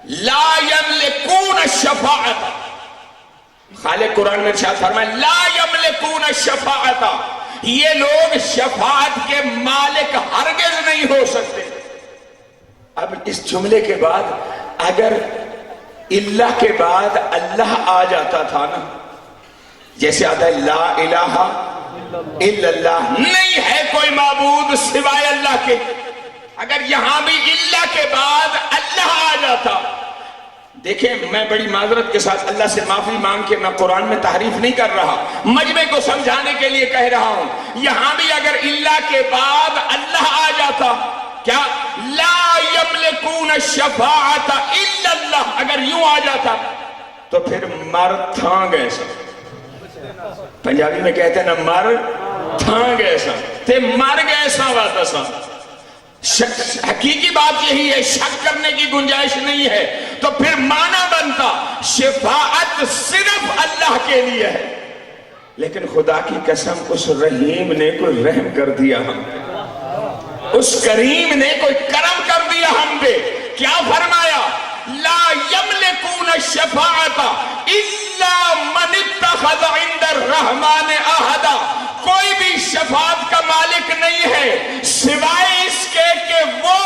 لا یملکون الشفاعت، خالق قرآن میں ارشاد فرمائے لا یملکون الشفاعت، یہ لوگ شفاعت کے مالک ہرگز نہیں ہو سکتے۔ اب اس جملے کے بعد اگر اللہ کے بعد اللہ آ جاتا تھا نا، جیسے آتا ہے لا الہ الا اللہ، نہیں ہے کوئی معبود سوائے اللہ کے، اگر یہاں بھی اللہ کے بعد اللہ آ جاتا، دیکھیں میں بڑی معذرت کے ساتھ اللہ سے معافی مانگ کے میں قرآن میں تحریف نہیں کر رہا، مجمع کو سمجھانے کے لیے کہہ رہا ہوں، یہاں بھی اگر اللہ کے بعد اللہ آ جاتا، کیا لا یملکون الشفاعت الا اللہ، اگر یوں آ جاتا تو پھر مر تھانگ ایسا، پنجابی میں کہتے ہیں نا مر تھانگ ایسا، تے مر گئے سا واتا سا، حقیقی بات یہی ہے، شک کرنے کی گنجائش نہیں ہے، تو پھر معنی بنتا شفاعت صرف اللہ کے لیے ہے، لیکن خدا کی قسم اس رحیم نے کوئی رحم کر دیا ہم پہ، اس کریم نے کوئی کرم کر دیا ہم پہ، کیا فرمایا لا یملکون الشفاعت الا من اتخذ عند الرحمن عہدا، کوئی بھی شفاعت کا مالک نہیں ہے سوائے اس کے کہ وہ،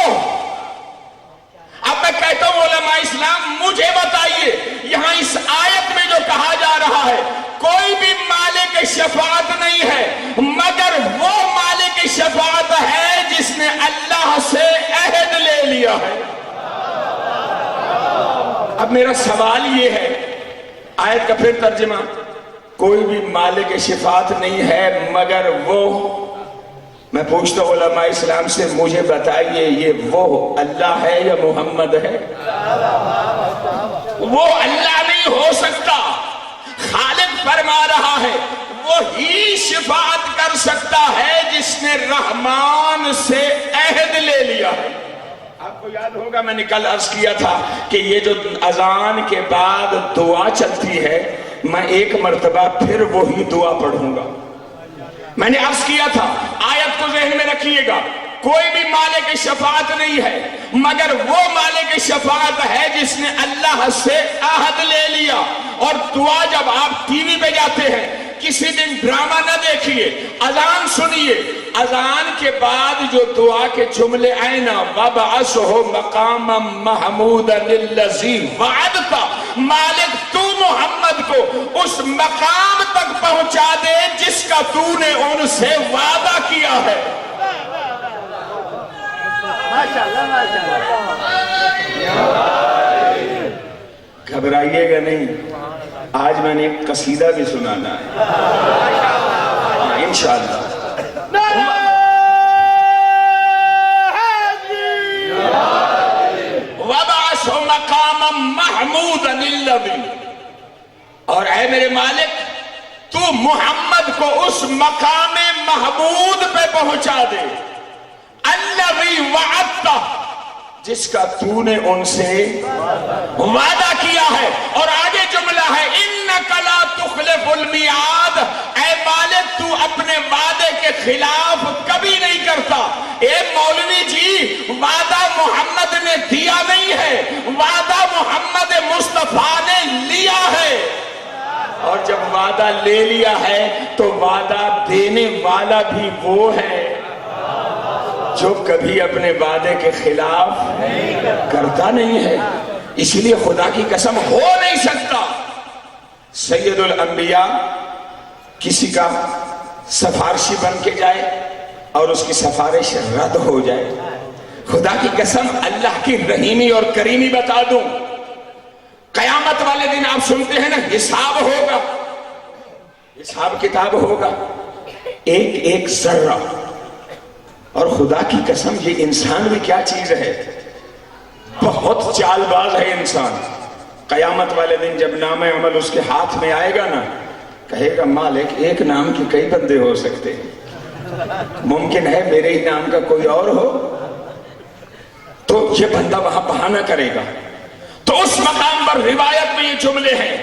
اب میں کہتا ہوں علماء اسلام مجھے بتائیے یہاں اس آیت میں جو کہا جا رہا ہے کوئی بھی مالک شفاعت نہیں ہے مگر وہ مالک شفاعت ہے جس نے اللہ سے عہد لے لیا ہے۔ اب میرا سوال یہ ہے، آیت کا پھر ترجمہ، کوئی بھی مالک شفاعت نہیں ہے مگر وہ، میں پوچھتا ہوں علماء اسلام سے مجھے بتائیے یہ وہ اللہ ہے یا محمد ہے؟ وہ اللہ نہیں ہو سکتا، خالق فرما رہا ہے وہی شفاعت کر سکتا ہے جس نے رحمان سے عہد لے لیا ہے۔ آپ کو یاد ہوگا میں نے کل عرض کیا تھا کہ یہ جو اذان کے بعد دعا چلتی ہے میں ایک مرتبہ پھر وہی دعا پڑھوں گا، میں نے عرض کیا تھا آیت کو ذہن میں رکھیے گا، کوئی بھی مالک شفاعت نہیں ہے مگر وہ مالک شفاعت ہے جس نے اللہ سے عہد لے لیا۔ اور دعا جب آپ ٹی وی پہ جاتے ہیں کسی دن ڈرامہ نہ دیکھیے، اذان سنیے، اذان کے بعد جو دعا کے جملے آئے نا وَبَعَثْهُ مَقَامًا مَحْمُودًا الَّذِي وَعَدْتَ، مالک تو محمد کو اس مقام تک پہنچا دے جس کا تو نے ان سے وعدہ کیا ہے۔ گھبرائیے گا نہیں، آج میں نے ایک قصیدہ بھی سنانا ہے انشاءاللہ۔ وَبَعَثْهُ مَقَامًا مَحْمُودًا الَّذِي، اور اے میرے مالک تو محمد کو اس مقام محمود پہ پہنچا دے، الَّذِي وَعَدْتَ، جس کا تو نے ان سے وعدہ کیا ہے۔ اور آگے جملہ ہے اِنَّكَ لَا تُخْلِفُ الْمِعَادِ، اے مالک تو اپنے وعدے کے خلاف کبھی نہیں کرتا۔ اے مولوی جی وعدہ محمد نے دیا نہیں ہے، وعدہ محمد مصطفیٰ نے لیا ہے، اور جب وعدہ لے لیا ہے تو وعدہ دینے والا بھی وہ ہے جو کبھی اپنے وعدے کے خلاف کرتا نہیں ہے۔ اس لیے خدا کی قسم ہو نہیں سکتا سید الانبیاء کسی کا سفارشی بن کے جائے اور اس کی سفارش رد ہو جائے۔ خدا کی قسم اللہ کی رحیمی اور کریمی بتا دوں، قیامت والے دن آپ سنتے ہیں نا حساب ہوگا، حساب کتاب ہوگا، ایک ایک ذرہ، اور خدا کی قسم یہ انسان بھی کیا چیز ہے، بہت چال باز ہے انسان۔ قیامت والے دن جب نام عمل اس کے ہاتھ میں آئے گا نا، کہے گا مالک ایک نام کے کئی بندے ہو سکتے ہیں، ممکن ہے میرے ہی نام کا کوئی اور ہو، تو یہ بندہ وہاں بہانہ کرے گا۔ تو اس مقام پر روایت میں یہ جملے ہیں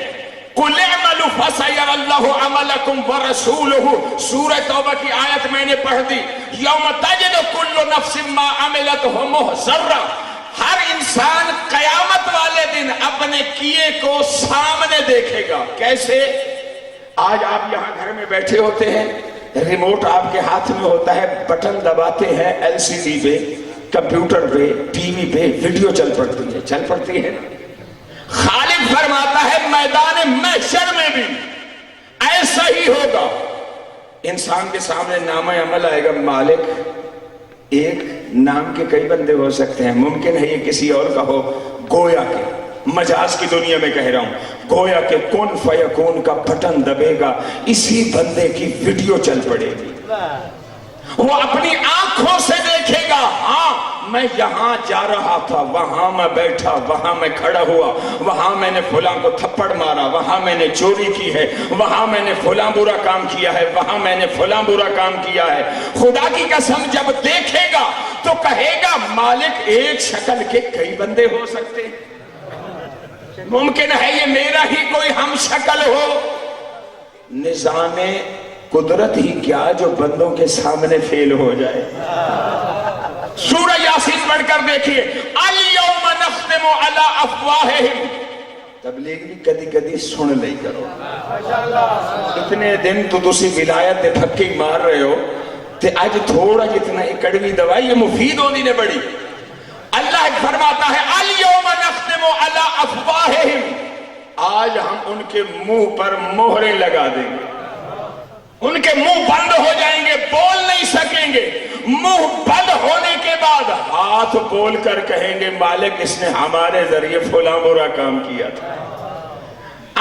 قُلْ اعْمَلُوا فَسَيَرَى اللَّهُ عَمَلَكُمْ وَرَسُولُهُ، سورہ توبہ کی آیت میں نے پڑھ دی، یوم تجد کل نفس ما عملت محضرا، ہر انسان قیامت والے دن اپنے کیے کو سامنے دیکھے گا. کیسے؟ آج آپ یہاں گھر میں بیٹھے ہوتے ہیں, ریموٹ آپ کے ہاتھ میں ہوتا ہے, بٹن دباتے ہیں, LCD پہ, کمپیوٹر پہ, ٹی وی پہ ویڈیو چل پڑتی ہے. خالق فرماتا ہے میدان محشر میں بھی ایسا ہی ہوگا. انسان کے سامنے نامہ عمل آئے گا. مالک, ایک نام کے کئی بندے ہو سکتے ہیں, ممکن ہے یہ کسی اور کا ہو. گویا کہ مجاز کی دنیا میں کہہ رہا ہوں, گویا کہ کن فیکون کا بٹن دبے گا, اسی بندے کی ویڈیو چل پڑے گی. وہ اپنی آنکھوں سے دیکھے گا, ہاں میں یہاں جا رہا تھا, وہاں میں بیٹھا, وہاں میں کھڑا ہوا, وہاں میں نے فلاں کو تھپڑ مارا, وہاں میں نے چوری کی ہے, وہاں میں نے فلاں برا کام کیا ہے, وہاں میں نے فلاں برا کام کیا ہے. خدا کی قسم جب دیکھے گا تو کہے گا مالک ایک شکل کے کئی بندے ہو سکتے ہیں, ممکن ہے یہ میرا ہی کوئی ہم شکل ہو. نظام قدرت ہی کیا جو بندوں کے سامنے فیل ہو جائے. سورہ یاسین پڑھ کر دیکھیے, الیوم نختم علی افواہہم. تبلیغ بھی کدی کدی سن لئی کرو. اتنے دن تو تسی ولایت دے پھکی مار رہے ہو تے اج تھوڑا جتنا کڑوی دوائی یہ مفید ہوندی نے بڑی. اللہ فرماتا ہے الیوم نختم علی افواہہم, آج ہم ان کے منہ پر مہریں لگا دیں گے. ان کے منہ بند ہو جائیں گے, بول نہیں سکیں گے. منہ بند ہونے کے بعد ہاتھ بول کر کہیں گے مالک اس نے ہمارے ذریعے فلاں برا کام کیا تھا.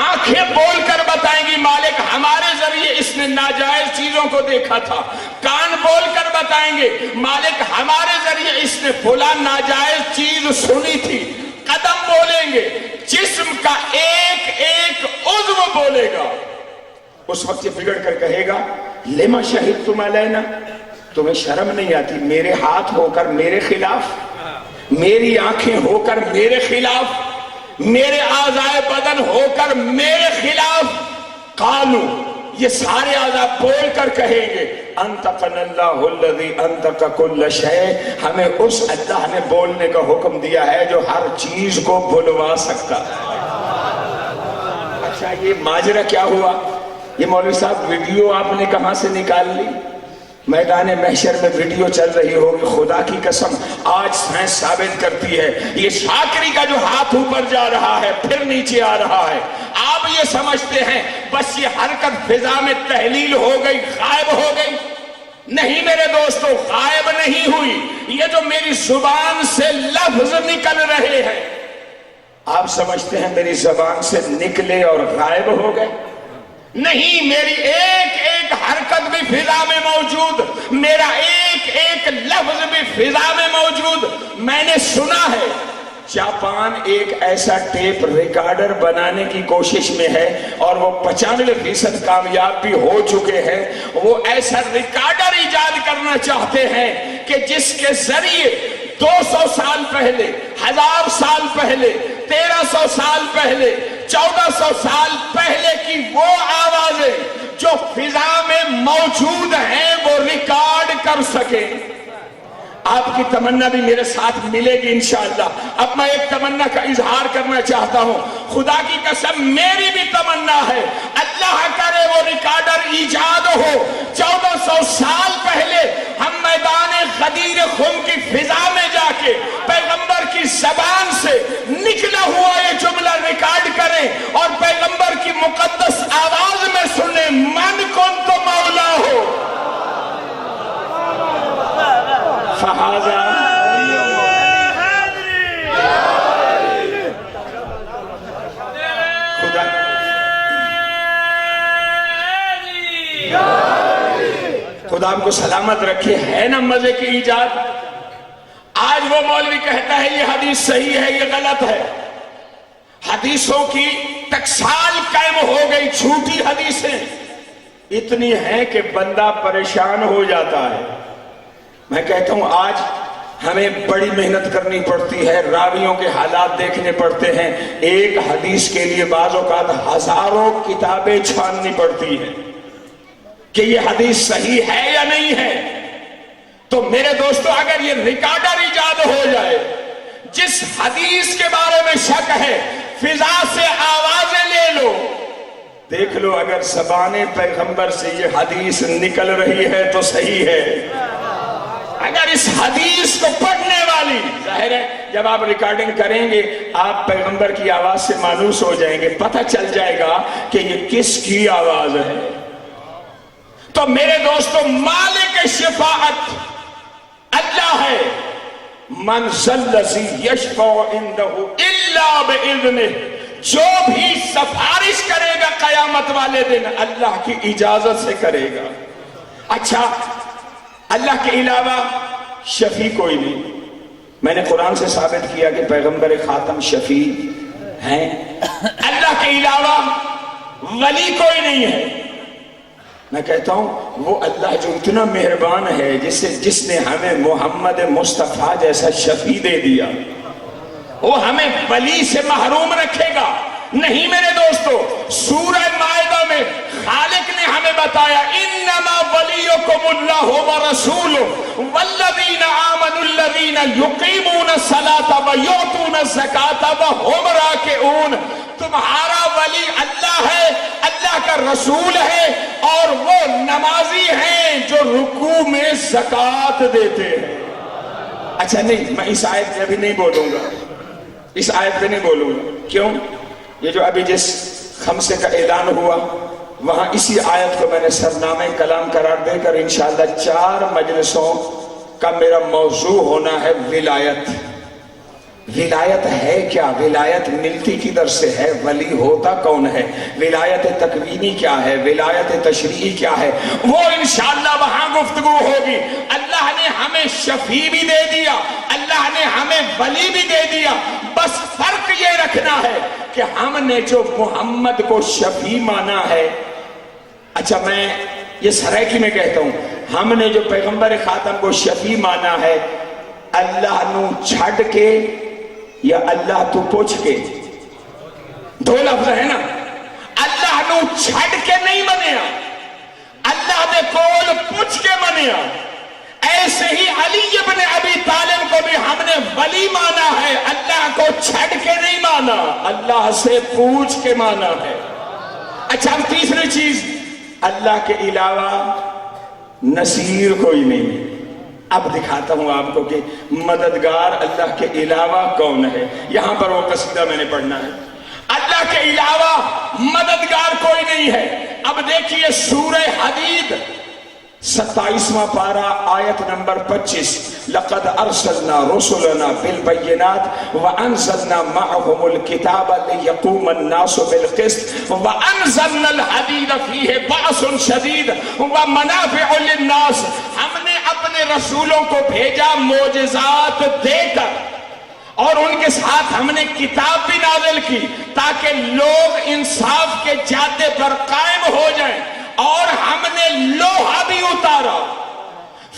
آنکھیں بول کر بتائیں گی مالک ہمارے ذریعے اس نے ناجائز چیزوں کو دیکھا تھا. کان بول کر بتائیں گے مالک ہمارے ذریعے اس نے فلاں ناجائز چیز سنی تھی. قدم بولیں گے, جسم کا ایک ایک عضو بولے گا. اس وقت یہ بگڑ کر کہے گا لما شہدتم علینا, تمہیں شرم نہیں آتی میرے ہاتھ ہو کر میرے خلاف, میری آنکھیں ہو کر میرے خلاف, میرے اعضائے بدن ہو کر میرے خلاف. قالو, یہ سارے اعضاء بول کر کہیں گے انطقنا اللہ الذی انطق کل شیء, ہمیں اس اللہ نے بولنے کا حکم دیا ہے جو ہر چیز کو بلوا سکتا ہے. اچھا یہ ماجرا کیا ہوا؟ یہ مولوی صاحب ویڈیو آپ نے کہاں سے نکال لی؟ میدان محشر میں ویڈیو چل رہی ہوگی. خدا کی قسم آج سائنس ثابت کرتی ہے یہ شاکری کا جو ہاتھ اوپر جا رہا ہے پھر نیچے آ رہا ہے. آپ یہ سمجھتے ہیں بس یہ حرکت فضا میں تحلیل ہو گئی, غائب ہو گئی. نہیں میرے دوستو, غائب نہیں ہوئی. یہ جو میری زبان سے لفظ نکل رہے ہیں آپ سمجھتے ہیں میری زبان سے نکلے اور غائب ہو گئے؟ نہیں, میری ایک ایک حرکت بھی فضا میں موجود, میرا ایک ایک لفظ بھی فضا میں موجود. میں نے سنا ہے جاپان ایک ایسا ٹیپ ریکارڈر بنانے کی کوشش میں ہے اور وہ 95% کامیاب بھی ہو چکے ہیں. وہ ایسا ریکارڈر ایجاد کرنا چاہتے ہیں کہ جس کے ذریعے 200 سال پہلے, 1000 سال پہلے, 1300 سال پہلے, 1400 سال پہلے کی وہ آوازیں جو فضا میں موجود ہیں وہ ریکارڈ کر سکیں. آپ کی تمنا بھی میرے ساتھ ملے گی انشاءاللہ. اب میں ایک تمنا کا اظہار کرنا چاہتا ہوں. خدا کی قسم میری بھی تمنا ہے اللہ کرے وہ ریکارڈر ایجاد ہو. 1400 سال پہلے ہم میدان غدیر خم کی فضا میں جا کے پیغمبر کی زبان سے نکلا ہوا یہ جملہ ریکارڈ کریں اور پیغمبر کی مقدس آواز میں سنیں من کنت مولا ہو فہذا خدا ہم کو سلامت رکھے. ہے نا مزے کی ایجاد. آج وہ مولوی کہتا ہے یہ حدیث صحیح ہے, یہ غلط ہے. حدیثوں کی ٹکسال قائم ہو گئی. جھوٹی حدیثیں اتنی ہیں کہ بندہ پریشان ہو جاتا ہے. میں کہتا ہوں آج ہمیں بڑی محنت کرنی پڑتی ہے, راویوں کے حالات دیکھنے پڑتے ہیں. ایک حدیث کے لیے بعض اوقات ہزاروں کتابیں چھاننی پڑتی ہیں کہ یہ حدیث صحیح ہے یا نہیں ہے. تو میرے دوستو اگر یہ ریکارڈر ایجاد ہو جائے, جس حدیث کے بارے میں شک ہے فضا سے آوازیں لے لو، دیکھ لو اگر زبان پیغمبر سے یہ حدیث نکل رہی ہے تو صحیح ہے، اگر اس حدیث کو پڑھنے والی، ظاہر ہے جب آپ ریکارڈنگ کریں گے آپ پیغمبر کی آواز سے مانوس ہو جائیں گے، پتہ چل جائے گا کہ یہ کس کی آواز ہے۔ تو میرے دوستو، مالک شفاعت اللہ ہے، من ذی یشفع عنده الا باذنہ، جو بھی سفارش کرے گا قیامت والے دن اللہ کی اجازت سے کرے گا۔ اچھا، اللہ کے علاوہ شفیع کوئی نہیں، میں نے قرآن سے ثابت کیا کہ پیغمبر خاتم شفیع ہیں، اللہ کے علاوہ ولی کوئی نہیں ہے۔ میں کہتا ہوں وہ اللہ جو اتنا مہربان ہے، جس نے ہمیں محمد مصطفیٰ جیسا شفیع دے دیا، وہ ہمیں ولی سے محروم رکھے گا؟ نہیں میرے دوستو، سورہ مائدہ میں خالق نے ہمیں بتایا انما ولیکم اللہ ورسولہ والذین آمنوا الذین یقیمون الصلاۃ ویؤتون الزکاۃ وہم راکعون، تمہارا ولی اللہ ہے، اللہ کا رسول ہے، اور وہ نمازی ہیں جو رکوع میں زکوٰۃ دیتے ہیں۔ اچھا نہیں، میں اس آیت پہ ابھی نہیں بولوں گا، اس آیت پہ نہیں بولوں گا، کیوں؟ یہ جو ابھی جس خمسے کا اعلان ہوا وہاں اسی آیت کو میں نے سرنامہ کلام قرار دے کر انشاءاللہ 4 مجلسوں کا میرا موضوع ہونا ہے ولایت۔ ولایت ہے کیا؟ ولایت ملتی کدھر سے ہے؟ ولی ہوتا کون ہے؟ ولایت تکوینی کیا ہے؟ ولایت تشریعی کیا ہے؟ وہ انشاءاللہ وہاں گفتگو ہوگی۔ اللہ نے ہمیں شفیع بھی دے دیا، اللہ نے ہمیں ولی بھی دے دیا، بس فرق یہ رکھنا ہے کہ ہم نے جو محمد کو شفیع مانا ہے، اچھا میں یہ سرائکی میں کہتا ہوں، ہم نے جو پیغمبر خاتم کو شفیع مانا ہے، اللہ نو چھڑ کے یا اللہ تو پوچھ کے، دو لفظ ہے نا، اللہ نو چھڑ کے نہیں منیا، اللہ دے کول پوچھ کے منیا۔ ایسے ہی علی ابن ابی طالب کو بھی ہم نے ولی مانا ہے، اللہ کو چھڑ کے نہیں مانا، اللہ سے پوچھ کے مانا ہے۔ اچھا اب تیسری چیز، اللہ کے علاوہ نصیر کوئی نہیں۔ اب دکھاتا ہوں آپ کو کہ مددگار اللہ کے علاوہ کون ہے۔ یہاں پر وہ قصیدہ میں نے پڑھنا ہے، اللہ کے علاوہ مددگار کوئی نہیں ہے۔ اب دیکھیے سورہ حدید 27واں پارہ آیت نمبر 25، لقد ارسلنا رسلنا بالبینات وانزلنا معهم الكتاب ليقوم الناس بالقسط وانزلنا الحدید فیہ بأس شدید ومنافع للناس، ہم نے اپنے رسولوں کو بھیجا معجزات دے کر، اور ان کے ساتھ ہم نے کتاب بھی نازل کی تاکہ لوگ انصاف کے جادے پر قائم ہو جائیں، اور ہم نے لوہا بھی اتارا،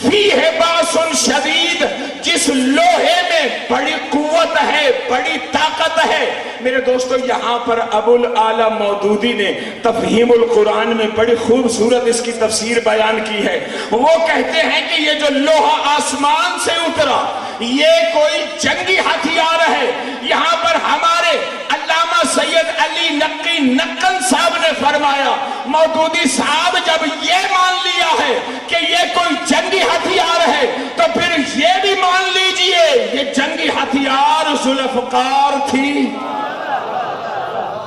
فیہ باس شدید، جس لوہے میں بڑی قوت ہے، بڑی طاقت ہے۔ میرے دوستو یہاں پر ابو الاعلی مودودی نے تفہیم القرآن میں بڑی خوبصورت اس کی تفسیر بیان کی ہے۔ وہ کہتے ہیں کہ یہ جو لوہا آسمان سے اترا یہ کوئی جنگی ہتھیار ہے۔ یہاں پر ہمارے علامہ سید علی نقی نقل صاحب نے فرمایا، مودودی صاحب جب یہ مان لیا ہے کہ یہ کوئی جنگی ہتھیار ہے تو پھر یہ بھی مان لیجئے یہ جنگی ہتھیار ذوالفقار تھی،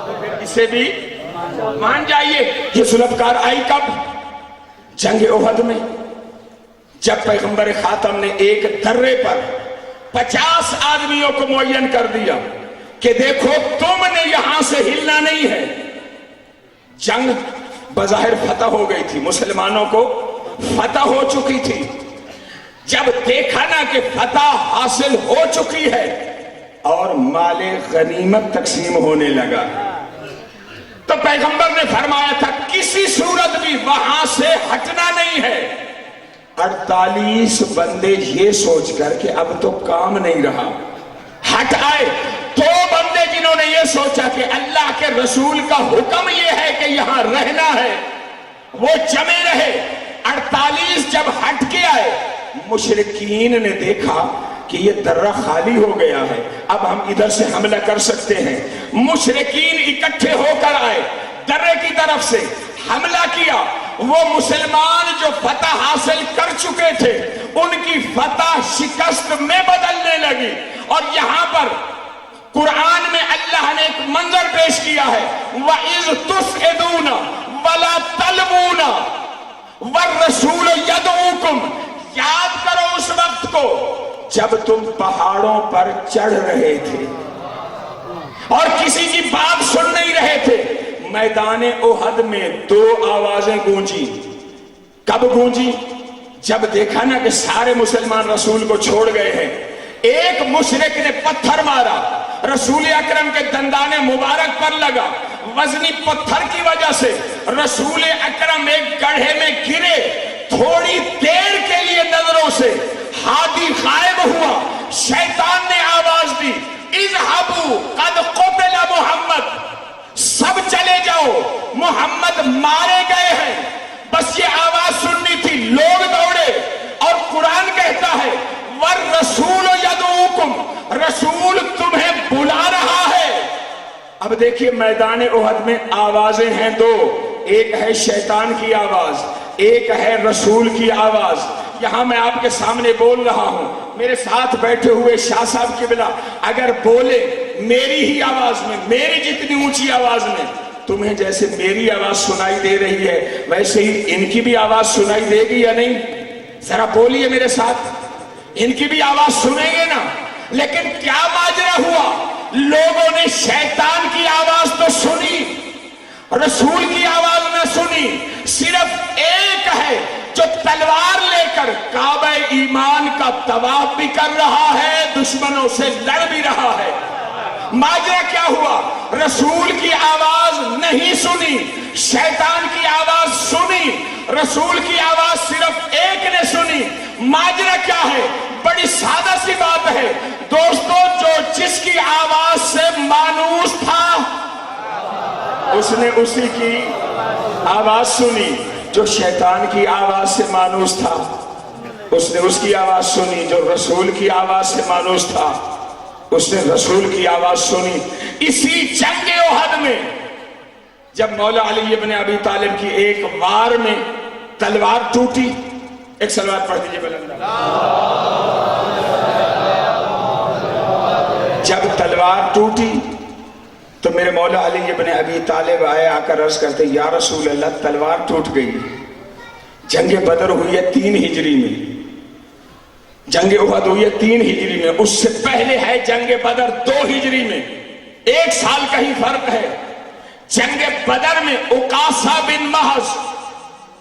تو پھر اسے بھی مان جائیے۔ یہ ذوالفقار آئی کب؟ جنگ احد میں، جب پیغمبر خاتم نے ایک درے پر 50 آدمیوں کو معین کر دیا کہ دیکھو تم نے یہاں سے ہلنا نہیں ہے۔ جنگ بظاہر فتح ہو گئی تھی، مسلمانوں کو فتح ہو چکی تھی۔ جب دیکھا نا کہ فتح حاصل ہو چکی ہے اور مال غنیمت تقسیم ہونے لگا، تو پیغمبر نے فرمایا تھا کسی صورت بھی وہاں سے ہٹنا نہیں ہے۔ 48 بندے یہ سوچ کر کہ اب تو کام نہیں رہا ہٹ آئے۔ 2 بندے جنہوں نے یہ سوچا کہ اللہ کے رسول کا حکم یہ ہے کہ یہاں رہنا ہے، وہ جمے رہے۔ 48 جب ہٹ کے آئے، مشرکین نے دیکھا کہ یہ درہ خالی ہو گیا ہے، اب ہم ادھر سے حملہ کر سکتے ہیں۔ مشرکین اکٹھے ہو کر آئے، درے کی طرف سے حملہ کیا۔ وہ مسلمان جو فتح حاصل کر چکے تھے ان کی فتح شکست میں بدلنے لگی۔ اور یہاں پر قرآن میں اللہ نے ایک منظر پیش کیا ہے، وَإِذْ تُسْعِدُونَ وَلَا تَلْوُونَ وَالرَّسُولُ يَدْعُوكُمْ، یاد کرو اس وقت کو جب تم پہاڑوں پر چڑھ رہے تھے اور کسی کی بات سن نہیں رہے تھے۔ میدان احد میں دو آوازیں گونجی۔ کب گونجی؟ جب دیکھا نا کہ سارے مسلمان رسول کو چھوڑ گئے ہیں، ایک مشرک نے پتھر مارا، رسول اکرم کے دندان مبارک پر لگا، وزنی پتھر کی وجہ سے رسول اکرم ایک گڑھے میں گرے، تھوڑی دیر کے لیے نظروں سے ہادی غائب ہوا۔ شیطان نے آواز دی، اذهبوا قد قتل محمد، سب چلے جاؤ محمد مارے گئے ہیں۔ بس یہ آواز سننی تھی، لوگ دوڑے، اور قرآن کہتا ہے والرسول یدعوکم، رسول تمہیں بلا رہا ہے۔ اب دیکھیے میدان احد میں آوازیں ہیں دو، ایک ہے شیطان کی آواز، ایک ہے رسول کی آواز۔ یہاں میں آپ کے سامنے بول رہا ہوں، میرے ساتھ بیٹھے ہوئے شاہ صاحب قبلہ اگر بولے میری ہی آواز میں، میری جتنی اونچی آواز میں، تمہیں جیسے میری آواز سنائی دے رہی ہے ویسے ہی ان کی بھی آواز سنائی دے گی یا نہیں؟ ذرا بولیے میرے ساتھ، ان کی بھی آواز سنیں گے نا؟ لیکن کیا ماجرا ہوا؟ لوگوں نے شیطان کی آواز تو سنی، رسول کی آواز نہ سنی۔ صرف ایک ہے جو تلوار لے کر کعبہ ایمان کا طواف بھی کر رہا ہے، دشمنوں سے لڑ بھی رہا ہے۔ ماجرا کیا ہوا؟ رسول کی آواز نہیں سنی، شیطان کی آواز سنی، رسول کی آواز صرف ایک نے سنی۔ ماجرا کیا ہے؟ بڑی سادہ سی بات ہے دوستو، جو جس کی آواز سے مانوس تھا اس نے اسی کی آواز سنی، جو شیطان کی آواز سے مانوس تھا اس نے اس کی آواز سنی، جو رسول کی آواز سے مانوس تھا اس نے رسول کی آواز سنی۔ اسی جنگ احد میں جب مولا علی ابن ابی طالب کی ایک وار میں تلوار ٹوٹی، ایک صلوات پڑھ دیجئے بلند، جب تلوار ٹوٹی تو میرے مولا علی ابن ابی طالب آئے، آ کر عرض کرتے یا رسول اللہ تلوار ٹوٹ گئی۔ جنگ بدر ہوئی ہے 3 ہجری میں، جنگ احد ہوئی ہے 3 ہجری میں، اس سے پہلے ہے جنگ بدر 2 ہجری میں، 1 سال کا ہی فرق ہے۔ جنگ بدر میں اقاسہ بن محض،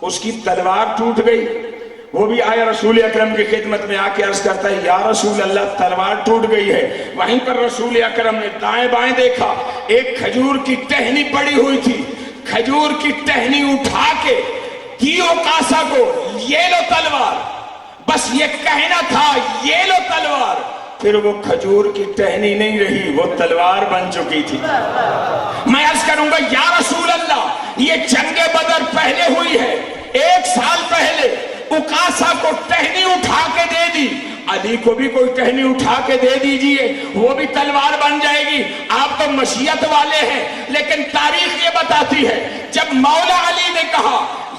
اس کی تلوار ٹوٹ گئی، وہ بھی آیا رسول اکرم کی خدمت میں، آ کے عرض کرتا ہے یا رسول اللہ تلوار ٹوٹ گئی ہے۔ وہیں پر رسول اکرم نے دائیں بائیں دیکھا، ایک کھجور کی ٹہنی پڑی ہوئی تھی، کھجور کی ٹہنی اٹھا کے دی اقاسہ کو، یہ لو تلوار، بس یہ کہنا تھا یہ لو تلوار، پھر وہ کھجور کی ٹہنی نہیں رہی، وہ تلوار بن چکی تھی۔ میں عرض کروں گا یا رسول اللہ یہ جنگ بدر پہلے ہوئی ہے، 1 سال پہلے اقاسہ کو ٹہنی اٹھا کے دے دی، علی کو بھی کوئی ٹہنی اٹھا کے دے دیجئے، وہ بھی تلوار بن جائے گی۔ آپ تو مشیت والے ہیں، لیکن تاریخ یہ بتاتی ہے جب مولا علی نے کہا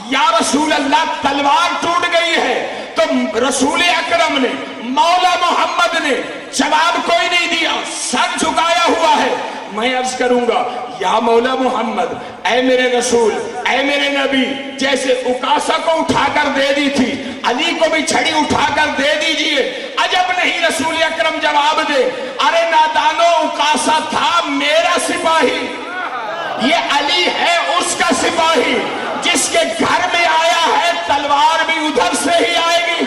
یا رسول اللہ تلوار ٹوٹ گئی ہے، تو رسول اکرم نے، مولا محمد نے جواب کوئی نہیں دیا، سر جھکایا ہوا ہے۔ میں عرض کروں گا یا مولا محمد، اے میرے رسول، اے میرے نبی، جیسے اقاسہ کو اٹھا کر دے دی تھی علی کو بھی چھڑی اٹھا کر دے دیجئے۔ عجب نہیں رسول اکرم جواب دے، ارے نادانو اقاسہ تھا میرا سپاہی، یہ علی ہے اس کا سپاہی، جس کے گھر میں آیا ہے تلوار بھی ادھر سے ہی آئے گی۔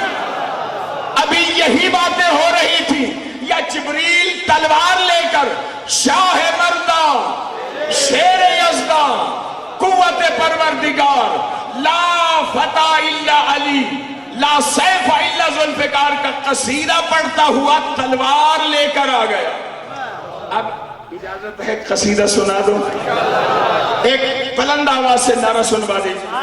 ابھی یہی باتیں ہو رہی تھی، یا جبریل تلوار لے کر شاہ مردہ شیر یزدہ قوت پروردگار لا فتح الا علی لا سیف الا ذوالفقار کا قصیدہ پڑھتا ہوا تلوار لے کر آ گیا۔ اب اجازت ہے قصیدہ سنا دو، ایک بلند آواز سے نعرہ سنوا دیجیے۔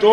2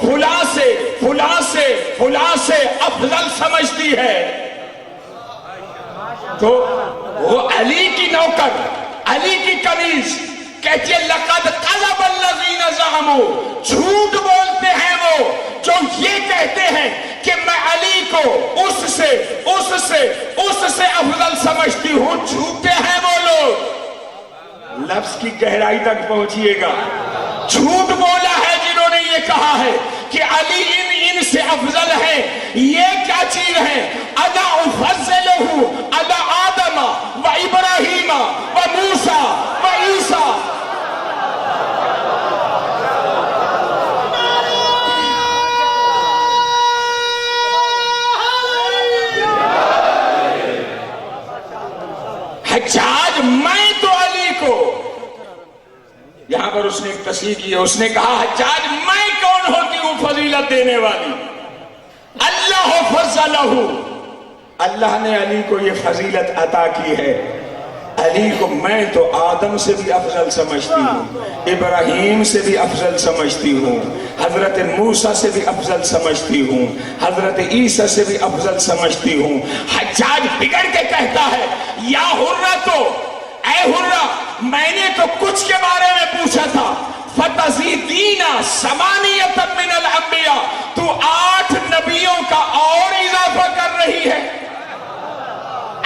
فلاں سے فلاں سے فلاں سے افضل سمجھتی ہے، تو وہ علی کی نوکر، علی کی کنیز کہتی ہے لقد قذب الذین زعموا، جھوٹ بولتے ہیں وہ جو یہ کہتے ہیں کہ میں علی کو اس سے افضل سمجھتی ہوں، جھوٹے ہیں وہ لوگ۔ لفظ کی گہرائی تک پہنچیے گا، جھوٹ بولا ہے جنہوں نے یہ کہا ہے کہ علی ان سے افضل ہے۔ یہ کیا چیز ہے؟ انا افضلہ علی آدم و ابراہیم و موسیٰ و عیسیٰ۔ حجاج میں تو علی کو، یہاں پر اس نے ایک تصحیح کی ہے، اس نے کہا حجاج میں کون ہوتی ہوں فضیلت دینے والی؟ اللہ فضلہ، اللہ نے علی کو یہ فضیلت عطا کی ہے۔ علی کو میں تو آدم سے بھی افضل سمجھتی ہوں، ابراہیم سے بھی افضل سمجھتی ہوں، حضرت موسیٰ سے بھی افضل سمجھتی ہوں، حضرت عیسیٰ سے بھی افضل سمجھتی ہوں۔ حجاج بگڑ کے کہتا ہے یا حرہ، تو اے حرہ میں نے تو کچھ کے بارے میں پوچھا تھا، فتزیدین ثمانیۃ من الانبیاء، تو 8 نبیوں کا اور اضافہ کر رہی ہے۔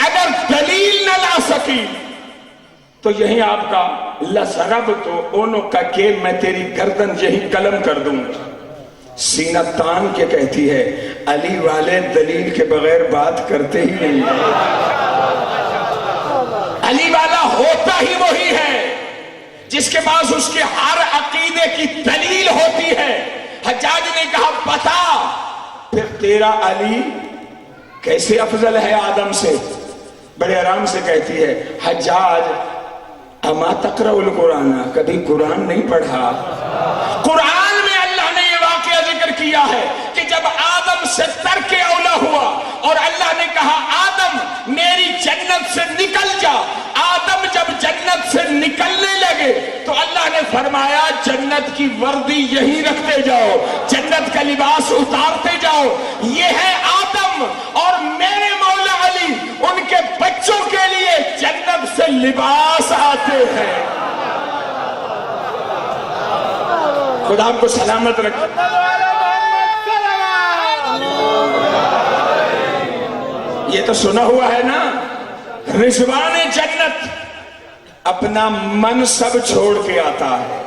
اگر دلیل نہ لا سکی تو یہی آپ کا لَسَرَبْ تو اونوں کا کہ میں تیری گردن یہی قلم کر دوں۔ سینہ تان کے کہتی ہے علی والے دلیل کے بغیر بات کرتے ہی نہیں، علی والا ہوتا ہی وہی ہے جس کے پاس اس کے ہر عقیدے کی دلیل ہوتی ہے۔ حجاج نے کہا بتا پھر تیرا علی کیسے افضل ہے آدم سے؟ بڑے آرام سے کہتی ہے حجاج اما تقرأ القرآن، کبھی قرآن نہیں پڑھا؟ قرآن میں اللہ نے یہ واقعہ ذکر کیا ہے کہ جب آدم سے ترک اولا ہوا اور اللہ نے کہا آدم میری جنت سے نکل جا، آدم جب جنت سے نکلنے لگے تو اللہ نے فرمایا جنت کی وردی یہی رکھتے جاؤ، جنت کا لباس اتارتے جاؤ، یہ ہے آدم، اور میرے مولا علی ان کے بچوں کے لیے جنت سے لباس آتے ہیں۔ خدا آپ کو سلامت رکھے۔ یہ تو سنا ہوا ہے نا، رضوان جنت اپنا منصب چھوڑ کے آتا ہے،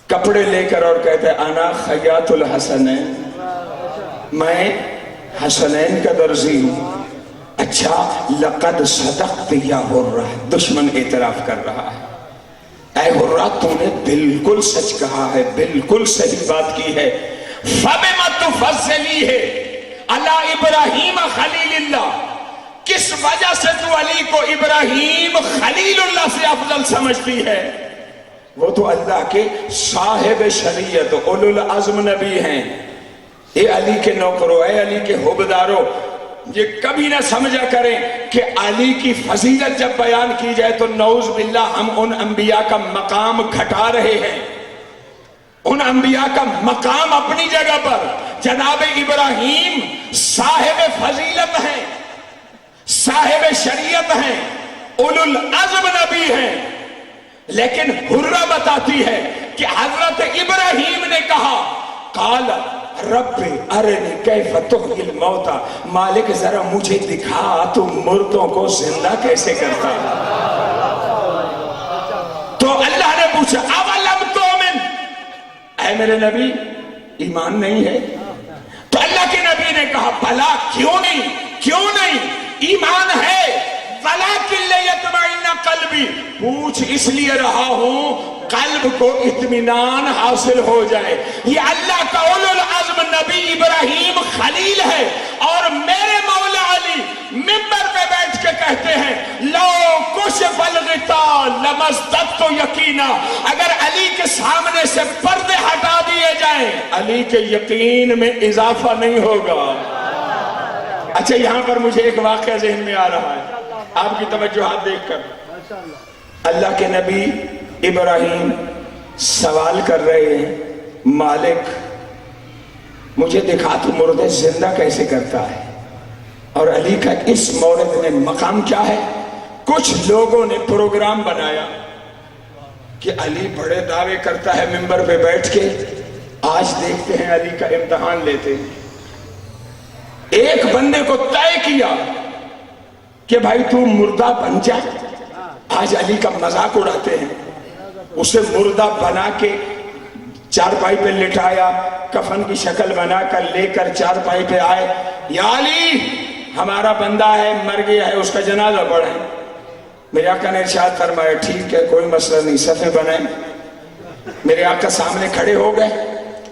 کپڑے لے کر اور کہتے ہیں انا خیاط الحسنین، میں حسنین کا درزی ہوں۔ اچھا لقد صدقت یا حرہ، دشمن اعتراف کر رہا ہے، اے حرہ تو نے بالکل سچ کہا ہے، بالکل صحیح بات کی ہے۔ فَبِمَ تُفَضِّلِهِ عَلَىٰ إِبْرَاهِيمَ خَلِيلِ اللَّهِ، کس وجہ سے تو علی کو ابراہیم خلیل اللہ سے افضل سمجھتی ہے؟ وہ تو اللہ کے صاحب شریعت اولو العزم نبی ہیں۔ اے علی کے نوکرو، اے علی کے حبدارو، یہ کبھی نہ سمجھا کریں کہ علی کی فضیلت جب بیان کی جائے تو نعوذ باللہ ہم ان انبیاء کا مقام گھٹا رہے ہیں۔ ان انبیاء کا مقام اپنی جگہ پر، جناب ابراہیم صاحب فضیلت ہیں، صاحب شریعت ہیں، اولو العزم نبی ہیں، لیکن حرہ بتاتی ہے کہ حضرت ابراہیم نے کہا قال رب ارنی کیف تحیی الموتى، مالک ذرا مجھے دکھا تو مردوں کو زندہ کیسے کرتا ہے۔ تو اللہ نے پوچھا اولم تؤمن، اے میرے نبی ایمان نہیں ہے؟ تو اللہ کے نبی نے کہا بھلا کیوں نہیں، کیوں نہیں، ایمان ہے، ولیکن لیطمئن قلبی، پوچھ اس لیے رہا ہوں قلب کو اطمینان حاصل ہو جائے۔ یہ اللہ کا اولو العزم نبی ابراہیم خلیل ہے، اور میرے مولا علی منبر پہ بیٹھ کے کہتے ہیں لو کشف الغطاء لمزددت یقینا، اگر علی کے سامنے سے پردے ہٹا دیے جائیں علی کے یقین میں اضافہ نہیں ہوگا۔ اچھا یہاں پر مجھے ایک واقعہ ذہن میں آ رہا ہے، آپ کی توجہات دیکھ کر۔ اللہ کے نبی ابراہیم سوال کر رہے ہیں مالک مجھے دکھا تو مردے زندہ کیسے کرتا ہے. اور علی کا اس مورد میں مقام کیا ہے؟ کچھ لوگوں نے پروگرام بنایا کہ علی بڑے دعوے کرتا ہے ممبر پہ بیٹھ کے، آج دیکھتے ہیں علی کا امتحان لیتے ہیں. ایک بندے کو طے کیا کہ بھائی تو مردہ بن جا. آج علی کا مذاق اڑاتے ہیں. اسے مردہ بنا کے چارپائی پہ لٹایا، کفن کی شکل بنا کر لے کر چارپائی پہ آئے. یا علی، ہمارا بندہ ہے، مر گیا ہے، اس کا جنازہ پڑھیں. میرے آقا نے ارشاد فرمایا ٹھیک ہے، کوئی مسئلہ نہیں، صفیں بنائیں. میرے آقا سامنے کھڑے ہو گئے.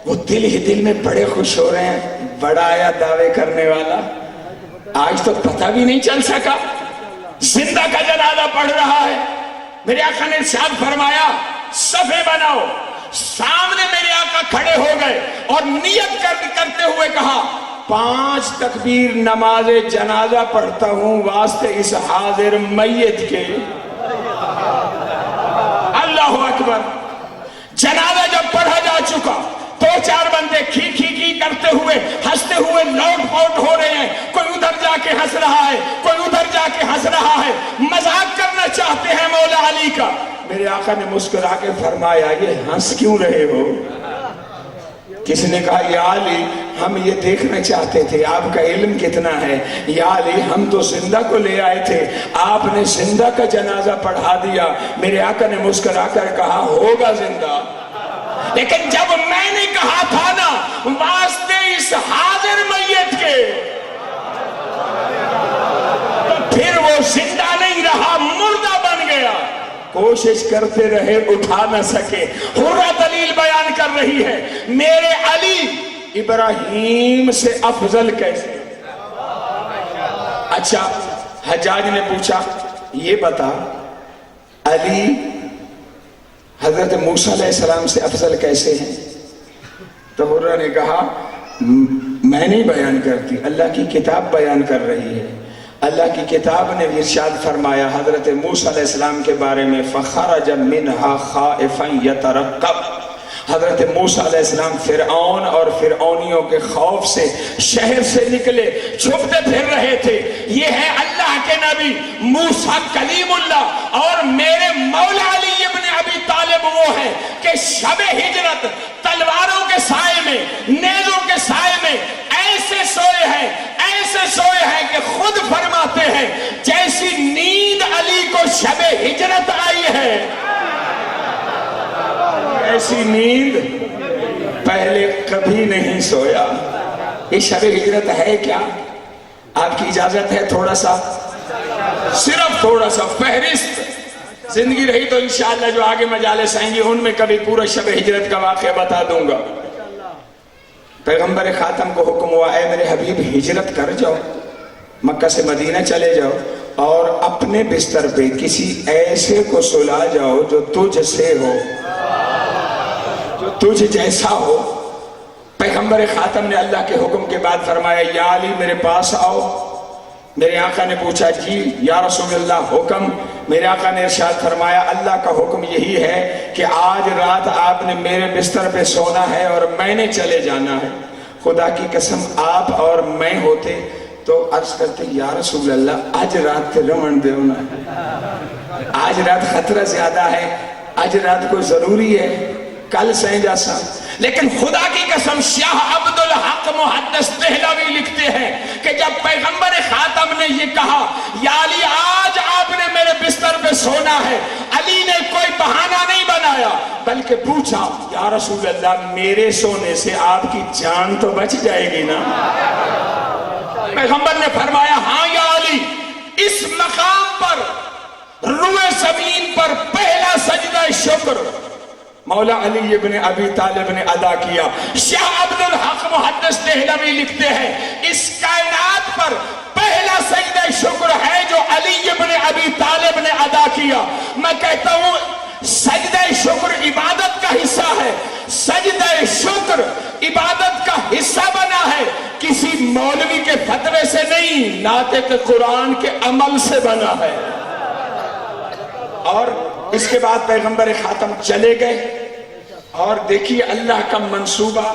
وہ دل ہی دل میں بڑے خوش ہو رہے ہیں. بڑا آیا دعوے کرنے والا، آج تو پتہ بھی نہیں چل سکا زندہ کا جنازہ پڑھ رہا ہے. میرے آقا نے ارشاد فرمایا صفیں بناؤ. سامنے میرے آقا کھڑے ہو گئے اور نیت کرتے ہوئے کہا 5 تکبیر نماز جنازہ پڑھتا ہوں واسطے اس حاضر میت کے. اللہ اکبر. جنازہ جب پڑھا جا چکا، 2-4 بندے کھی کھی کھی کرتے ہوئے ہنستے ہوئے لوٹ پوٹ ہو رہے ہیں. کوئی ادھر جا کے ہنس رہا ہے، کوئی ادھر جا کے ہنس رہا ہے، مذاق کرنا چاہتے ہیں مولا علی کا. میرے آقا نے مسکرا کے فرمایا یہ ہنس کیوں رہے ہو؟ کسی نے کہا یا علی، ہم یہ دیکھنا چاہتے تھے آپ کا علم کتنا ہے. یا علی، ہم تو زندہ کو لے آئے تھے، آپ نے زندہ کا جنازہ پڑھا دیا. میرے آقا نے مسکرا کر کہا ہوگا زندہ، لیکن جب میں نے کہا تھا نا واسطے اس حاضر میت کے، تو پھر وہ زندہ نہیں رہا، مردہ بن گیا. کوشش کرتے رہے، اٹھا نہ سکے. حرہ دلیل بیان کر رہی ہے میرے علی ابراہیم سے افضل کیسے. اچھا، حجاج نے پوچھا یہ بتا علی حضرت موسیٰ علیہ السلام سے افضل کیسے ہیں؟ تو حرہ نے کہا میں نہیں بیان کرتی، اللہ کی کتاب بیان کر رہی ہے. اللہ کی کتاب نے ارشاد فرمایا حضرت موسیٰ علیہ السلام کے بارے میں فخرج منہا خائفا یترقب. حضرت موسیٰ علیہ السلام فرعون اور فرعونیوں کے خوف سے شہر سے نکلے، چھپتے پھر رہے تھے. یہ ہے اللہ کے نبی موسیٰ کلیم اللہ. اور میرے مولا علی ابن ابی طالب وہ ہے کہ شب ہجرت تلواروں کے سائے میں، نیزوں کے سائے میں ایسے سوئے ہیں، ایسے سوئے ہیں کہ خود فرماتے ہیں جیسی نیند علی کو شب ہجرت آئی ہے ایسی نیند پہلے کبھی نہیں سویا. یہ شب ہجرت ہے کیا؟ آپ کی اجازت ہے تھوڑا سا، صرف تھوڑا سا فہرست، زندگی رہی تو انشاءاللہ جو آگے مجالس آئیں گی ان میں کبھی پورا شب ہجرت کا واقعہ بتا دوں گا. پیغمبر خاتم کو حکم ہوا اے میرے حبیب ہجرت کر جاؤ، مکہ سے مدینہ چلے جاؤ اور اپنے بستر پہ کسی ایسے کو سلا جاؤ جو تجھ سے ہو، جو تجھ جیسا ہو. پیغمبر خاتم نے اللہ کے حکم کے بعد فرمایا یا علی میرے پاس آؤ. میرے آقا نے پوچھا جی یا رسول اللہ حکم. میرے آقا نے ارشاد فرمایا اللہ کا حکم یہی ہے کہ آج رات آپ نے میرے بستر پہ سونا ہے اور میں نے چلے جانا ہے. خدا کی قسم آپ اور میں ہوتے تو عرض کرتے یا رسول اللہ آج رات تے رمن دیو نا، آج رات خطرہ زیادہ ہے، آج رات کوئی ضروری ہے، کل سہیں جاسا. لیکن خدا کی قسم شاہ عبدالحق محدث دہلوی لکھتے ہیں کہ جب پیغمبر خاتم نے یہ کہا یا علی آج آپ نے میرے بستر پہ سونا ہے، علی نے کوئی بہانہ نہیں بنایا بلکہ پوچھا یا رسول اللہ میرے سونے سے آپ کی جان تو بچ جائے گی نا؟ پیغمبر نے فرمایا ہاں یا علی، اس مقام پر روئے زمین پر پہلا سجدہ شکر مولا علی ابن ابی طالب نے ادا کیا. شاہ عبدالحق محدث دہلوی لکھتے ہیں اس کائنات پر پہلا سجدہ شکر ہے جو علی ابن ابی طالب نے ادا کیا. میں کہتا ہوں سجدہ شکر عبادت کا حصہ ہے، سجدہ شکر عبادت کا حصہ بنا ہے، کسی مولوی کے فتوے سے نہیں، ناطق قرآن کے عمل سے بنا ہے. اور اس کے بعد پیغمبر خاتم چلے گئے اور دیکھیے اللہ کا منصوبہ.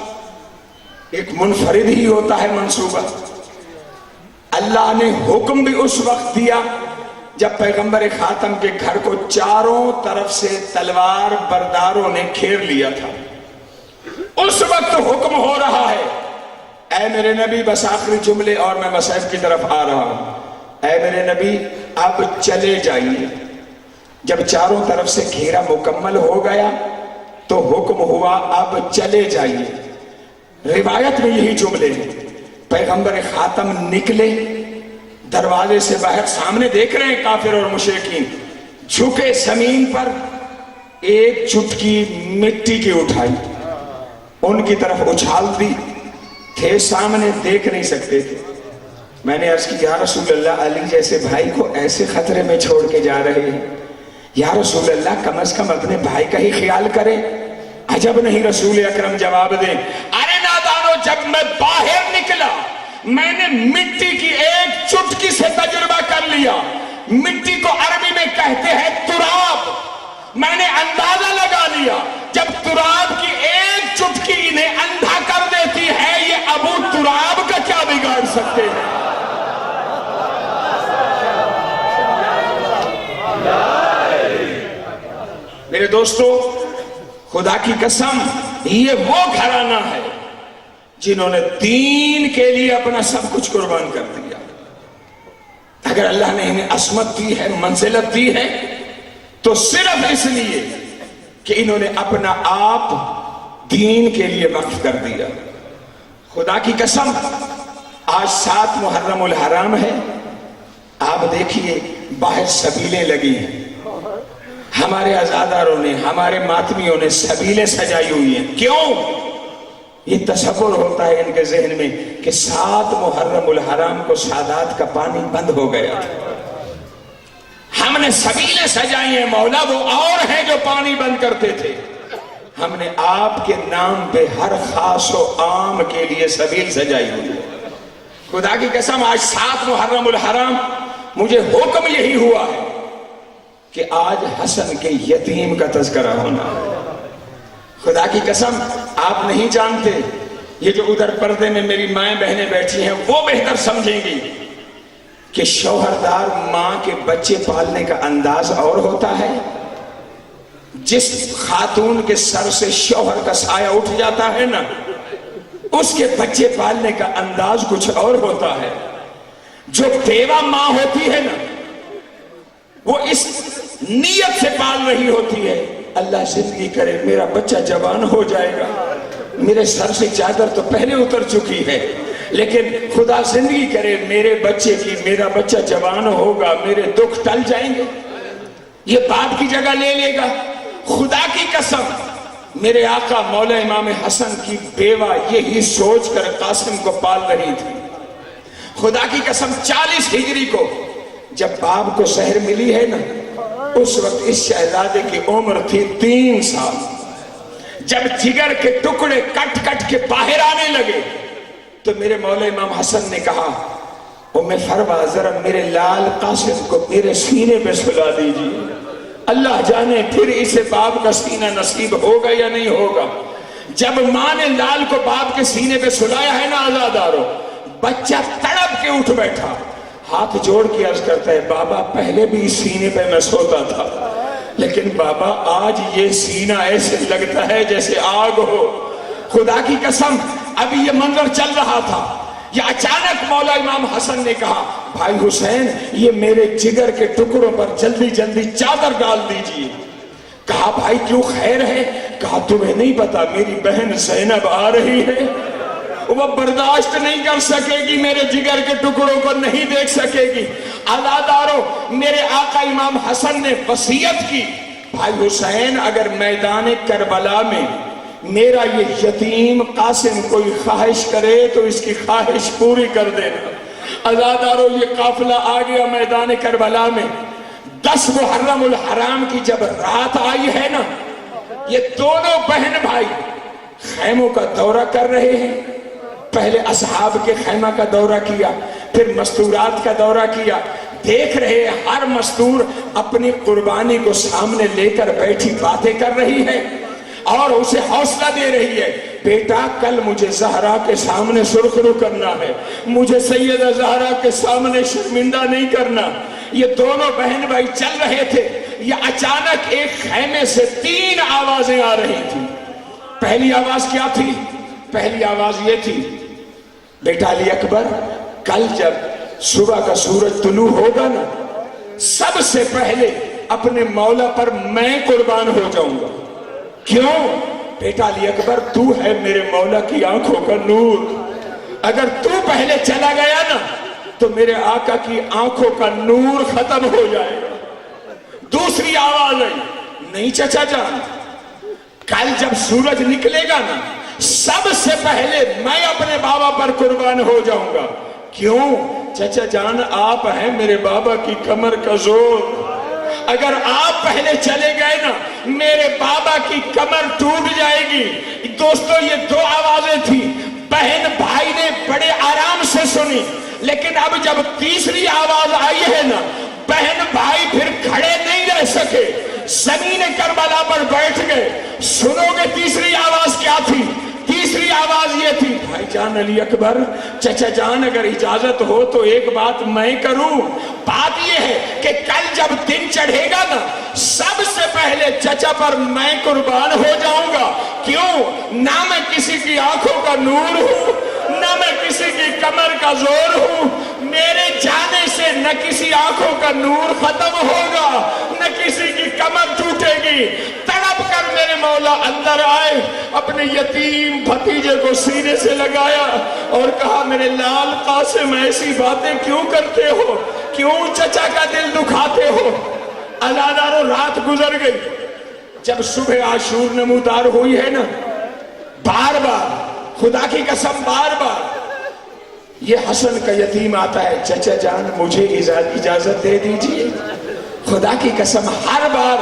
ایک منفرد ہی ہوتا ہے منصوبہ. اللہ نے حکم بھی اس وقت دیا جب پیغمبر خاتم کے گھر کو چاروں طرف سے تلوار برداروں نے گھیر لیا تھا. اس وقت حکم ہو رہا ہے اے میرے نبی، بس آخری جملے اور میں مصحف کی طرف آ رہا ہوں. اے میرے نبی اب چلے جائیے. جب چاروں طرف سے گھیرا مکمل ہو گیا تو حکم ہوا اب چلے جائیے. روایت میں یہی جملے ہیں. پیغمبر خاتم نکلے، دروازے سے باہر سامنے دیکھ رہے ہیں کافر اور مشرکین، جھکے زمین پر ایک چٹکی مٹی کی اٹھائی، ان کی طرف اچھال دی. تھے سامنے، دیکھ نہیں سکتے تھے. میں نے عرض کی یا رسول اللہ، علی جیسے بھائی کو ایسے خطرے میں چھوڑ کے جا رہے ہیں. یا رسول اللہ کم از کم اپنے بھائی کا ہی خیال کریں. عجب نہیں رسول اکرم جواب دیں، ارے نادانو، جب میں باہر نکلا میں نے مٹی کی ایک چٹکی سے تجربہ کر لیا. مٹی کو عربی میں کہتے ہیں تراب. میں نے اندازہ لگا لیا جب تراب کی ایک چٹکی انہیں اندھا کر دیتی ہے، یہ ابو تراب کا کیا بگاڑ سکتے ہیں. میرے دوستو، خدا کی قسم یہ وہ گھرانہ ہے جنہوں نے دین کے لیے اپنا سب کچھ قربان کر دیا. اگر اللہ نے انہیں عصمت دی ہے، منزلت دی ہے، تو صرف اس لیے کہ انہوں نے اپنا آپ دین کے لیے وقف کر دیا. خدا کی قسم آج 7 محرم الحرام ہے. آپ دیکھیے باہر سبیلیں لگی ہیں. ہمارے عزاداروں نے، ہمارے ماتمیوں نے سبیلیں سجائی ہوئی ہیں. کیوں؟ یہ تصور ہوتا ہے ان کے ذہن میں کہ 7 محرم الحرام کو سادات کا پانی بند ہو گیا. ہم نے سبیلیں سجائی ہیں مولا، وہ اور ہیں جو پانی بند کرتے تھے. ہم نے آپ کے نام پہ ہر خاص و عام کے لیے سبیل سجائی ہوئی ہے. خدا کی قسم آج 7 محرم الحرام مجھے حکم یہی ہوا ہے کہ آج حسن کے یتیم کا تذکرہ ہونا. خدا کی قسم آپ نہیں جانتے، یہ جو ادھر پردے میں میری مائیں بہنیں بیٹھی ہیں وہ بہتر سمجھیں گی کہ شوہردار ماں کے بچے پالنے کا انداز اور ہوتا ہے. جس خاتون کے سر سے شوہر کا سایہ اٹھ جاتا ہے نا، اس کے بچے پالنے کا انداز کچھ اور ہوتا ہے. جو بیوہ ماں ہوتی ہے نا، وہ اس نیت سے پال رہی ہوتی ہے، اللہ زندگی کرے میرا بچہ جوان ہو جائے گا. میرے سر سے چادر تو پہلے اتر چکی ہے، لیکن خدا زندگی کرے میرے بچے کی، میرا بچہ جوان ہوگا، میرے دکھ ٹل جائیں گے، یہ باپ کی جگہ لے لے گا. خدا کی قسم میرے آقا مولا امام حسن کی بیوہ یہی سوچ کر قاسم کو پال رہی تھی. خدا کی قسم 40 ہجری کو جب باپ کو سحر ملی ہے نا، اس وقت اس شہزادے کی عمر تھی 3 سال. جب جگر کے ٹکڑے کٹ کٹ کے باہر آنے لگے تو میرے مولا امام حسن نے کہا، فرما ذرا میرے لال قاسم کو میرے سینے پہ سلا دیجیے. اللہ جانے پھر اسے باپ کا سینہ نصیب ہوگا یا نہیں ہوگا. جب ماں نے لال کو باپ کے سینے پہ سلایا ہے نا عزادارو، بچہ تڑپ کے اٹھ بیٹھا، ہاتھ جوڑ کے عرض کرتا ہے، بابا پہلے بھی اس سینے پہ میں سوتا تھا، لیکن بابا آج یہ سینہ ایسے لگتا ہے جیسے آگ ہو. خدا کی قسم ابھی یہ منظر چل رہا تھا، یہ اچانک مولا امام حسن نے کہا، بھائی حسین یہ میرے جگر کے ٹکڑوں پر جلدی جلدی چادر ڈال دیجئے. کہا بھائی کیوں خیر ہے؟ کہا تمہیں نہیں پتا میری بہن زینب آ رہی ہے، وہ برداشت نہیں کر سکے گی، میرے جگر کے ٹکڑوں کو نہیں دیکھ سکے گی. عزادارو میرے آقا امام حسن نے وصیت کی، بھائی حسین اگر میدان کربلا میں میرا یہ یتیم قاسم کوئی خواہش کرے تو اس کی خواہش پوری کر دینا. عزادارو یہ قافلہ آ گیا میدان کربلا میں. 10 محرم الحرام کی جب رات آئی ہے نا، یہ دونوں بہن بھائی خیموں کا دورہ کر رہے ہیں. پہلے اصحاب کے خیمہ کا دورہ کیا، پھر مستورات کا دورہ کیا. دیکھ رہے ہر مستور اپنی قربانی کو سامنے لے کر بیٹھی باتیں کر رہی ہے اور اسے حوصلہ دے رہی ہے. بیٹا کل مجھے زہرا کے سامنے سرخرو کرنا ہے، مجھے سیدہ زہرا کے سامنے شرمندہ نہیں کرنا۔ یہ دونوں بہن بھائی چل رہے تھے، یہ اچانک ایک خیمے سے 3 آوازیں آ رہی تھی۔ پہلی آواز کیا تھی؟ پہلی آواز یہ تھی، بیٹا علی اکبر کل جب صبح کا سورج طلوع ہوگا نا، سب سے پہلے اپنے مولا پر میں قربان ہو جاؤں گا۔ کیوں؟ بیٹا علی اکبر تو ہے میرے مولا کی آنکھوں کا نور، اگر تو پہلے چلا گیا نا تو میرے آقا کی آنکھوں کا نور ختم ہو جائے گا۔ دوسری آواز آئی، نہیں چچا جان، کل جب سورج نکلے گا نا سب سے پہلے میں اپنے بابا پر قربان ہو جاؤں گا۔ کیوں؟ چچا جان آپ ہیں میرے بابا کی کمر کا زور، اگر آپ پہلے چلے گئے نا میرے بابا کی کمر ٹوٹ جائے گی۔ دوستو یہ 2 آوازیں تھی، بہن بھائی نے بڑے آرام سے سنی، لیکن اب جب تیسری آواز آئی ہے نا بہن بھائی پھر کھڑے نہیں رہ سکے، زمین کربلا پر بیٹھ گئے۔ سنو گے تیسری آواز کیا تھی؟ تیسری آواز یہ تھی، بھائی جان علی اکبر چچا جان اگر اجازت ہو تو ایک بات میں کروں۔ بات یہ ہے کہ کل جب دن چڑھے گا نا سب سے پہلے چچا پر میں قربان ہو جاؤں گا۔ کیوں؟ نہ میں کسی کی آنکھوں کا نور ہوں، نہ میں کسی کی کمر کا زور ہوں، میرے جانے سے نہ کسی آنکھوں کا نور ختم ہوگا، نہ کسی کی کمر ٹوٹے گی۔ تڑپ کر میرے مولا اندر آئے، اپنے یتیم بھتیجے کو سینے سے لگایا اور کہا میرے لال قاسم ایسی باتیں کیوں کرتے ہو، کیوں چچا کا دل دکھاتے ہو؟ عزادارو رات گزر گئی، جب صبح عاشور نمودار ہوئی ہے نا بار بار خدا کی قسم بار بار یہ حسن کا یتیم آتا ہے، چچا جان مجھے اجازت دے دیجئے۔ خدا کی قسم ہر بار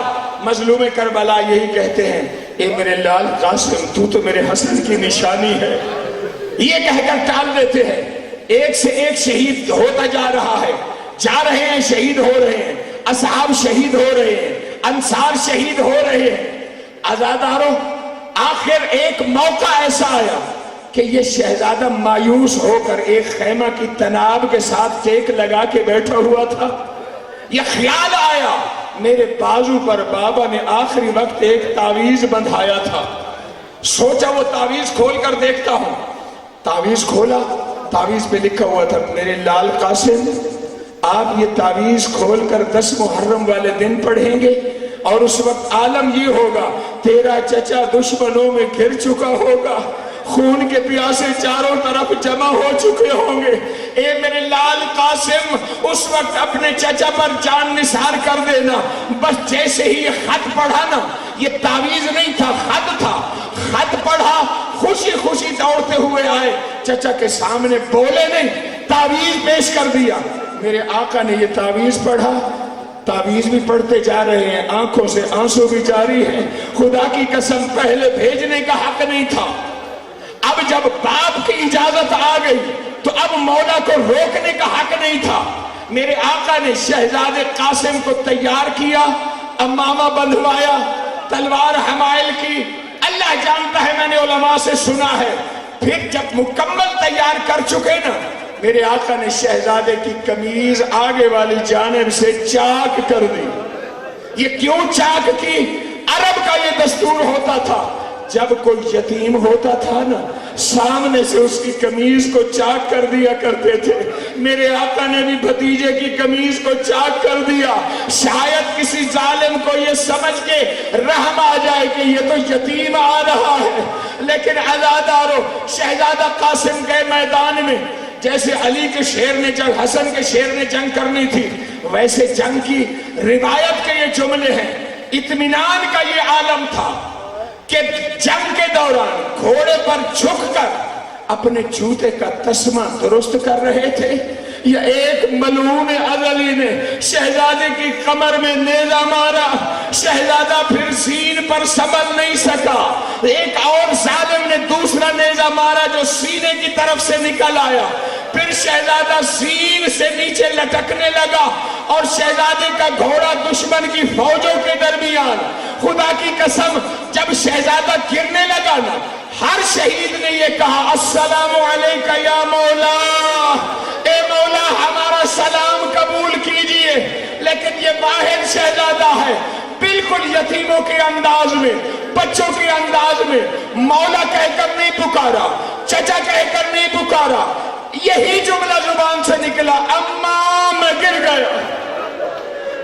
مظلوم کربلا یہی کہتے ہیں، اے میرے لال قاسم تو میرے حسن کی نشانی ہے، یہ کہہ کر ٹال دیتے ہیں۔ ایک سے ایک شہید ہوتا جا رہا ہے، جا رہے ہیں شہید ہو رہے ہیں، اصحاب شہید ہو رہے ہیں، انصار شہید ہو رہے ہیں۔ عزاداروں آخر ایک موقع ایسا آیا کہ یہ شہزادہ مایوس ہو کر ایک خیمہ کی تناب کے ساتھ ٹیک لگا کے بیٹھا ہوا تھا۔ یہ خیال آیا میرے بازو پر بابا نے آخری وقت ایک تعویذ بندھایا تھا، سوچا وہ تعویذ کھول کر دیکھتا ہوں۔ تعویذ کھولا، تعویذ پہ لکھا ہوا تھا میرے لال قاسم آپ یہ تعویذ کھول کر 10 محرم والے دن پڑھیں گے اور اس وقت عالم یہ ہوگا تیرا چچا دشمنوں میں گھر چکا ہوگا، خون کے پیاسے چاروں طرف جمع ہو چکے ہوں گے۔ اے میرے لال قاسم اس وقت اپنے چچا پر جان نثار کر دینا۔ بس جیسے ہی یہ خط پڑھا نا، یہ تعویذ نہیں تھا خط تھا، خط پڑھا خوشی خوشی دوڑتے ہوئے آئے، چچا کے سامنے بولے نہیں، تعویذ پیش کر دیا۔ میرے آقا نے یہ تعویذ پڑھا، تعویذ بھی پڑھتے جا رہے ہیں، آنکھوں سے آنسو بھی جاری ہیں۔ خدا کی قسم پہلے بھیجنے کا حق نہیں تھا، اب جب باپ کی اجازت آ گئی تو اب مولا کو روکنے کا حق نہیں تھا۔ میرے آقا نے شہزادے قاسم کو تیار کیا، امامہ بندھوایا، تلوار حمائل کی، اللہ جانتا ہے میں نے علماء سے سنا ہے۔ پھر جب مکمل تیار کر چکے نا، میرے آقا نے شہزادے کی قمیض آگے والی جانب سے چاک کر دی۔ یہ کیوں چاک کی؟ عرب کا یہ دستور ہوتا تھا، جب کوئی یتیم ہوتا تھا نا سامنے سے اس کی قمیض کو چاک کر دیا کرتے تھے۔ میرے آقا نے بھی بھتیجے کی قمیض کو چاک کر دیا، شاید کسی ظالم کو یہ سمجھ کے رحم آ جائے کہ یہ تو یتیم آ رہا ہے۔ لیکن عزادارو شہزادہ قاسم گئے میدان میں، جیسے علی کے شیر نے جنگ، حسن کے شیر نے جنگ کرنی تھی، ویسے جنگ کی روایت کے یہ جملے ہیں۔ اطمینان کا یہ عالم تھا کہ جنگ کے دوران گھوڑے پر جھک کر اپنے جوتے کا تسمہ درست کر رہے تھے، یا ایک ملعون ازلی نے شہزادے کی کمر میں نیزہ مارا، شہزادہ پھر سین پر سنبھل نہیں سکا، ایک اور ظالم نے دوسرا نیزہ مارا جو سینے کی طرف سے نکل آیا، پھر شہزادہ سین سے نیچے لٹکنے لگا اور شہزادے کا گھوڑا دشمن کی فوجوں کے درمیان۔ خدا کی قسم جب شہزادہ گرنے لگا نا، ہر شہید نے یہ کہا السلام علیکہ یا مولا، اے مولا ہمارا سلام قبول کیجئے۔ لیکن یہ واحد شہزادہ ہے، بالکل یتیموں کے انداز میں، بچوں کے انداز میں مولا کہہ کر نہیں پکارا، چچا کہہ کر نہیں پکارا، یہی جملہ زبان سے نکلا، اماں میں گر گیا،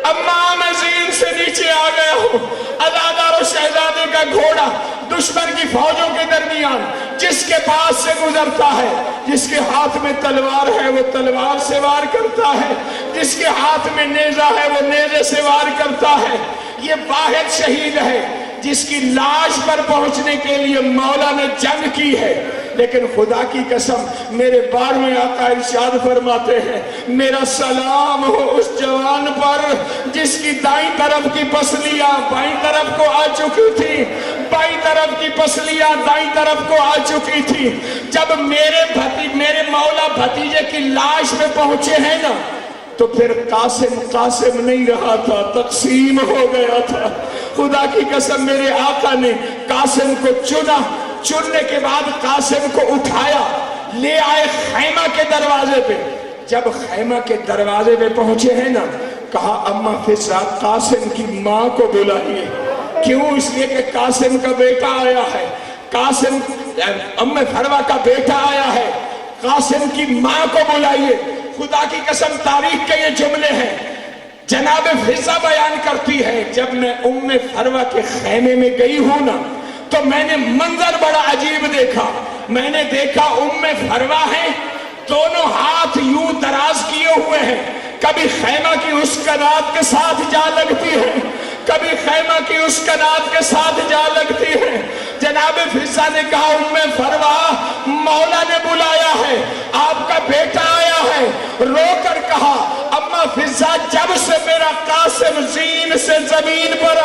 اماں میں زین سے نیچے آ گیا ہوں۔ عزادار و شہزادے کا گھوڑا دشمن کی فوجوں کے درمیان جس کے پاس سے گزرتا ہے، جس کے ہاتھ میں تلوار ہے وہ تلوار سے وار کرتا ہے، جس کے ہاتھ میں نیزہ ہے وہ نیزے سے وار کرتا ہے۔ یہ واحد شہید ہے جس کی لاش پر پہنچنے کے لیے مولا نے جنگ کی ہے۔ لیکن خدا کی قسم میرے 12ویں آقا ارشاد فرماتے ہیں، میرا سلام ہو اس جوان پر جس کی دائیں طرف کی پسلیاں بائیں طرف کو آ چکی تھی، بائیں طرف کی پسلیاں دائیں طرف کو آ چکی تھی۔ جب میرے مولا بھتیجے کی لاش میں پہنچے ہیں نا، تو پھر قاسم نہیں رہا تھا، تقسیم ہو گیا تھا۔ خدا کی قسم میرے آقا نے قاسم کو چنا، چننے کے بعد قاسم کو اٹھایا، لے آئے خیمہ کے دروازے پہ۔ جب خیمہ کے دروازے پہ پہنچے ہیں نا، کہا اماں فضہ قاسم کی ماں کو بلائیے۔ کیوں؟ اس لیے کہ قاسم کا بیٹا آیا ہے، قاسم ام فروہ کا بیٹا آیا ہے، قاسم کی ماں کو بلائیے۔ خدا کی قسم تاریخ کے یہ جملے ہیں۔ جناب فضہ بیان کرتی ہے، جب میں ام فروہ کے خیمے میں گئی ہوں نا، تو میں نے منظر بڑا عجیب دیکھا۔ میں نے دیکھا ام فروہ ہے، دونوں ہاتھ یوں دراز کیے ہوئے ہیں، کبھی خیمہ کی اس کنات کے ساتھ جا لگتی ہے، کبھی خیمہ کی اس کنات کے ساتھ جا لگتی ہے۔ جناب فضہ نے کہا ام فروہ مولا نے بلایا ہے، آپ کا بیٹا آیا ہے۔ رو کر کہا اماں فضہ جب سے میرا قاسم زین سے زمین پر